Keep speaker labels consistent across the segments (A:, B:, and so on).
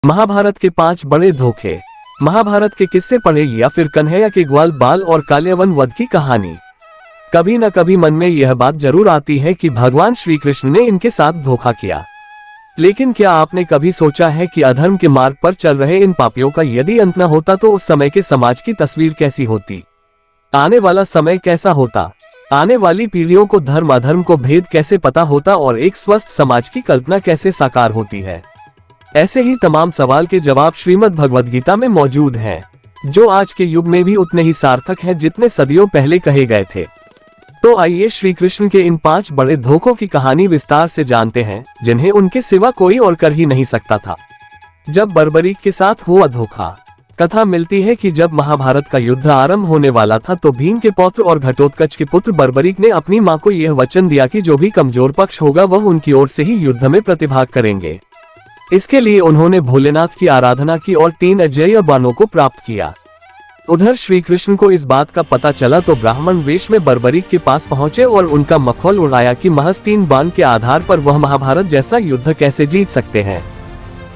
A: महाभारत के 5 बड़े धोखे। महाभारत के किस्से पढ़े या फिर कन्हैया के ग्वाल बाल और कालियावन वध की कहानी। कभी न कभी मन में यह बात जरूर आती है कि भगवान श्री कृष्ण ने इनके साथ धोखा किया। लेकिन क्या आपने कभी सोचा है कि अधर्म के मार्ग पर चल रहे इन पापियों का यदि अंत न होता तो उस समय के समाज की तस्वीर कैसी होती? आने वाला समय कैसा होता? आने वाली पीढ़ियों को धर्म अधर्म को भेद कैसे पता होता और एक स्वस्थ समाज की कल्पना कैसे साकार होती है? ऐसे ही तमाम सवाल के जवाब श्रीमद् भगवद गीता में मौजूद हैं, जो आज के युग में भी उतने ही सार्थक हैं जितने सदियों पहले कहे गए थे। तो आइए श्री कृष्ण के इन 5 बड़े धोखों की कहानी विस्तार से जानते हैं, जिन्हें उनके सिवा कोई और कर ही नहीं सकता था। जब बर्बरीक के साथ हुआ धोखा। कथा मिलती है कि जब महाभारत का युद्ध आरंभ होने वाला था तो भीम के पौत्र और घटोत्कच के पुत्र बर्बरीक ने अपनी मां को यह वचन दिया कि जो भी कमजोर पक्ष होगा वह उनकी ओर से ही युद्ध में प्रतिभाग करेंगे। इसके लिए उन्होंने भोलेनाथ की आराधना की और 3 अजेय बाणों को प्राप्त किया। उधर श्री कृष्ण को इस बात का पता चला तो ब्राह्मण वेश में बर्बरीक के पास पहुंचे और उनका मखौल उड़ाया कि महज 3 बाण के आधार पर वह महाभारत जैसा युद्ध कैसे जीत सकते हैं।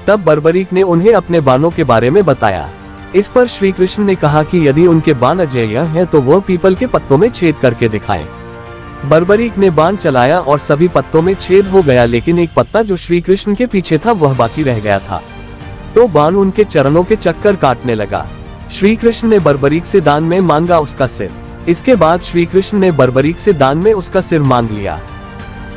A: तब बर्बरीक ने उन्हें अपने बाणों के बारे में बताया। इस पर श्री कृष्ण ने कहा कि यदि उनके बाण अजेय हैं तो वह पीपल के पत्तों में छेद करके दिखाएं। बर्बरीक ने बाण चलाया और सभी पत्तों में छेद हो गया, लेकिन एक पत्ता जो श्री कृष्ण के पीछे था वह बाकी रह गया था। तो बाण उनके चरणों के चक्कर काटने लगा। श्री कृष्ण ने बर्बरीक से दान में मांगा उसका सिर। इसके बाद श्री कृष्ण ने बर्बरीक से दान में उसका सिर मांग लिया।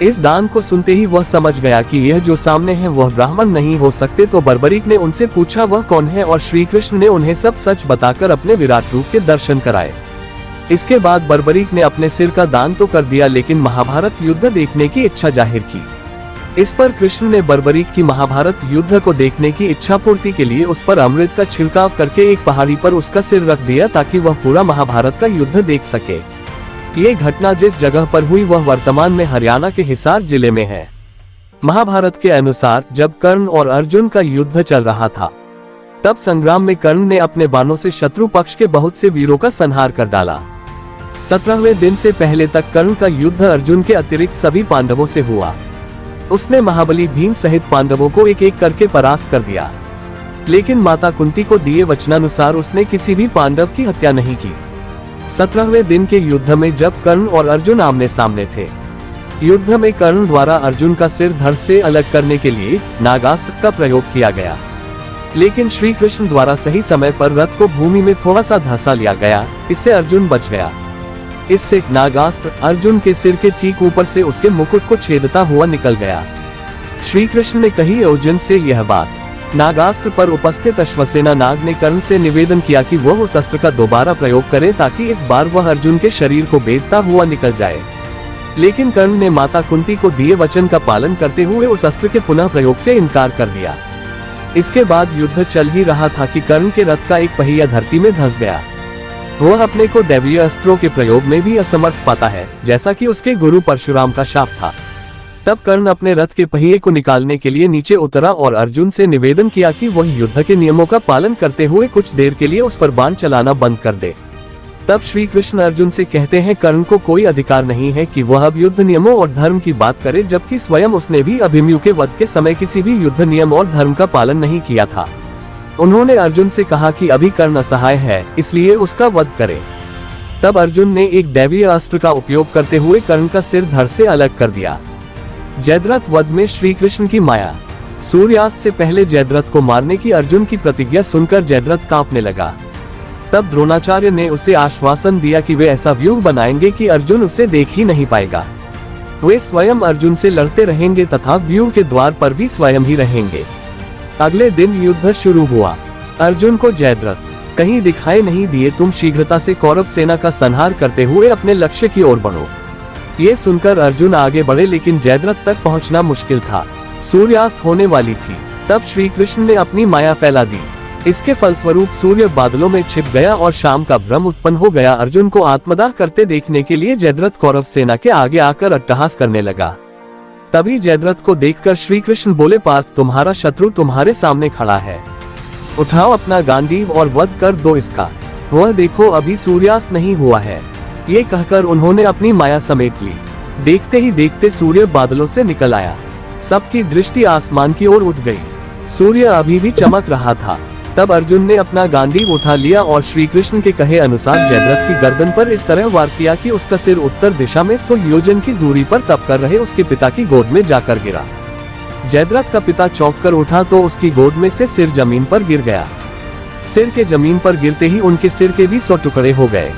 A: इस दान को सुनते ही वह समझ गया कि यह जो सामने है वह ब्राह्मण नहीं हो सकते। तो बर्बरीक ने उनसे पूछा वह कौन है और श्री कृष्ण ने उन्हें सब सच बताकर अपने विराट रूप के दर्शन कराए। इसके बाद बर्बरीक ने अपने सिर का दान तो कर दिया, लेकिन महाभारत युद्ध देखने की इच्छा जाहिर की। इस पर कृष्ण ने बर्बरीक की महाभारत युद्ध को देखने की इच्छा पूर्ति के लिए उस पर अमृत का छिड़काव करके एक पहाड़ी पर उसका सिर रख दिया ताकि वह पूरा महाभारत का युद्ध देख सके। ये घटना जिस जगह पर हुई वह वर्तमान में हरियाणा के हिसार जिले में है। महाभारत के अनुसार जब कर्ण और अर्जुन का युद्ध चल रहा था तब संग्राम में कर्ण ने अपने बाणों से शत्रु पक्ष के बहुत से वीरों का संहार कर डाला। 17वें दिन से पहले तक कर्ण का युद्ध अर्जुन के अतिरिक्त सभी पांडवों से हुआ। उसने महाबली भीम सहित पांडवों को एक एक करके परास्त कर दिया, लेकिन माता कुंती को दिए वचनानुसार उसने किसी भी पांडव की हत्या नहीं की। 17वें दिन के युद्ध में जब कर्ण और अर्जुन आमने सामने थे, युद्ध में कर्ण द्वारा अर्जुन का सिर धड़ से अलग करने के लिए नागास्त्र का प्रयोग किया गया, लेकिन श्री कृष्ण द्वारा सही समय पर रथ को भूमि में थोड़ा सा धंसा लिया गया। इससे अर्जुन बच गया। इससे नागास्त्र अर्जुन के सिर के ठीक ऊपर से उसके मुकुट को छेदता हुआ निकल गया। श्री कृष्ण ने कही अर्जुन से यह बात। नागास्त्र पर उपस्थित अश्वसेना नाग ने कर्ण से निवेदन किया कि वह उस अस्त्र का दोबारा प्रयोग करे ताकि इस बार वह अर्जुन के शरीर को बेधता हुआ निकल जाए। लेकिन कर्ण ने माता कुंती को दिए वचन का पालन करते हुए उस अस्त्र के पुनः प्रयोग से इनकार कर दिया। इसके बाद युद्ध चल ही रहा था कि कर्ण के रथ का एक पहिया धरती में धंस गया। वह अपने को दैवीय अस्त्रों के प्रयोग में भी असमर्थ पाता है, जैसा कि उसके गुरु परशुराम का शाप था। तब कर्ण अपने रथ के पहिए को निकालने के लिए नीचे उतरा और अर्जुन से निवेदन किया कि वह युद्ध के नियमों का पालन करते हुए कुछ देर के लिए उस पर बाण चलाना बंद कर दे। तब श्री कृष्ण अर्जुन से कहते हैं कर्ण को कोई अधिकार नहीं है कि वह अब युद्ध नियमों और धर्म की बात करे, जबकि स्वयं उसने भी अभिमन्यु के वध के समय किसी भी युद्ध नियम और धर्म का पालन नहीं किया था। उन्होंने अर्जुन से कहा कि अभी कर्ण असहाय है, इसलिए उसका वध करे। तब अर्जुन ने एक दैवीय अस्त्र का उपयोग करते हुए कर्ण का सिर धड़ से अलग कर दिया। जयद्रथ वध में श्री कृष्ण की माया। सूर्यास्त से पहले जयद्रथ को मारने की अर्जुन की प्रतिज्ञा सुनकर जयद्रथ कांपने लगा। तब द्रोणाचार्य ने उसे आश्वासन दिया कि वे ऐसा व्यूह बनाएंगे कि अर्जुन उसे देख ही नहीं पाएगा। वे स्वयं अर्जुन से लड़ते रहेंगे तथा व्यूह के द्वार पर भी स्वयं ही रहेंगे। अगले दिन युद्ध शुरू हुआ। अर्जुन को जयद्रथ कहीं दिखाई नहीं दिए। तुम शीघ्रता से कौरव सेना का संहार करते हुए अपने लक्ष्य की ओर बढ़ो। ये सुनकर अर्जुन आगे बढ़े, लेकिन जयद्रथ तक पहुंचना मुश्किल था। सूर्यास्त होने वाली थी। तब श्री कृष्ण ने अपनी माया फैला दी। इसके फलस्वरूप सूर्य बादलों में छिप गया और शाम का भ्रम उत्पन्न हो गया। अर्जुन को आत्मदाह करते देखने के लिए जयद्रथ कौरव सेना के आगे आकर अट्टहास करने लगा। तभी जयद्रथ को देखकर श्री कृष्ण बोले, पार्थ तुम्हारा शत्रु तुम्हारे सामने खड़ा है, उठाओ अपना गांडीव और वध कर दो इसका। वह देखो अभी सूर्यास्त नहीं हुआ है। ये कहकर उन्होंने अपनी माया समेट ली। देखते ही देखते सूर्य बादलों से निकल आया। सबकी दृष्टि आसमान की ओर उठ गई। सूर्य अभी भी चमक रहा था। तब अर्जुन ने अपना गांडीव उठा लिया और श्री कृष्ण के कहे अनुसार जयद्रथ की गर्दन पर इस तरह वार किया कि उसका सिर उत्तर दिशा में 100 योजन की दूरी पर तप कर रहे उसके पिता की गोद में जाकर गिरा। जयद्रथ का पिता चौंक कर उठा तो उसकी गोद में से सिर जमीन पर गिर गया। सिर के जमीन पर गिरते ही उनके सिर के भी 100 टुकड़े हो गए।